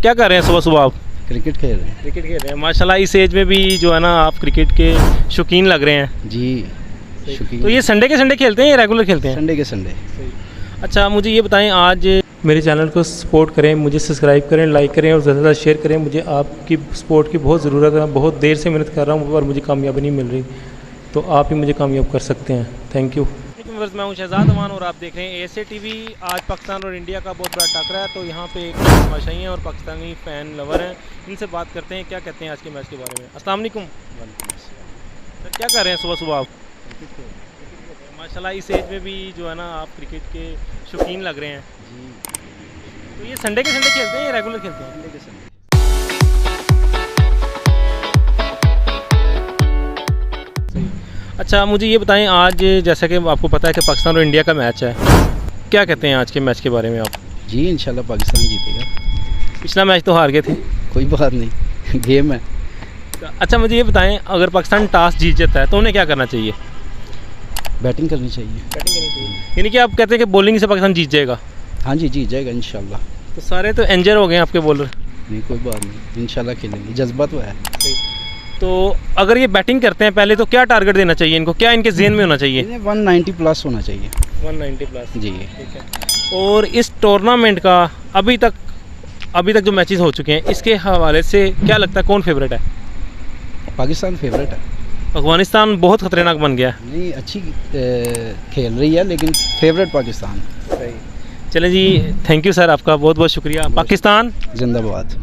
क्या कर रहे हैं सुबह सुबह आप? क्रिकेट खेल रहे हैं। क्रिकेट खेल रहे हैं माशाल्लाह। इस एज में भी जो है ना आप क्रिकेट के शौकीन लग रहे हैं। जी शुक्रिया। तो ये संडे के संडे खेलते हैं या रेगुलर खेलते हैं? संडे के संडे। अच्छा मुझे ये बताएं, आज मेरे चैनल को सपोर्ट करें, मुझे सब्सक्राइब करें, लाइक करें और ज़्यादा से ज़्यादा शेयर करें। मुझे आपकी सपोर्ट की बहुत ज़रूरत है। बहुत देर से मेहनत कर रहा हूँ और मुझे कामयाबी नहीं मिल रही, तो आप ही मुझे कामयाब कर सकते हैं। Thank you. मैं हूं शहजाद अमान और आप देख रहे हैं एएसए टीवी। आज पाकिस्तान और इंडिया का बहुत बड़ा टकरा है, तो यहाँ पे एक भाषाई हैं और पाकिस्तानी फ़ैन लवर हैं। इनसे बात करते हैं क्या कहते हैं आज के मैच के बारे में। अस्सलाम वालेकुम सर, क्या कर रहे हैं सुबह सुबह आप? माशाल्लाह इस एज में भी जो है ना आप क्रिकेट के शौकीन लग रहे हैं। जी तो ये संडे के संडे खेलते हैं या रेगुलर खेलते हैं? संडे के संडे। अच्छा मुझे ये बताएं, आज जैसा कि आपको पता है कि पाकिस्तान और इंडिया का मैच है, क्या कहते हैं आज के मैच के बारे में आप? जी इंशाल्लाह पाकिस्तान जीतेगा। पिछला मैच तो हार गए थे। कोई बात नहीं, गेम है। अच्छा मुझे ये बताएं, अगर पाकिस्तान टॉस जीत जाता है तो उन्हें क्या करना चाहिए? बैटिंग करनी चाहिए। बैटिंग करनी चाहिए, यानी कि आप कहते हैं कि बॉलिंग से पाकिस्तान जीत जाएगा? हाँ जी जीत जाएगा इंशाल्लाह। तो सारे तो इंजर हो गए आपके बॉलर। नहीं कोई बात नहीं, इंशाल्लाह खेलेंगे, जज्बा तो है। तो अगर ये बैटिंग करते हैं पहले तो क्या टारगेट देना चाहिए इनको, क्या इनके जेहन में होना चाहिए? इन्हें 190 प्लस होना चाहिए। 190 प्लस जी ठीक है। और इस टूर्नामेंट का अभी तक जो मैचेस हो चुके हैं, इसके हवाले से क्या लगता है कौन फेवरेट है? पाकिस्तान फेवरेट है। अफगानिस्तान बहुत खतरनाक बन गया है। नहीं अच्छी खेल रही है, लेकिन फेवरेट पाकिस्तान। चलें जी, थैंक यू सर, आपका बहुत बहुत शुक्रिया। पाकिस्तान जिंदाबाद।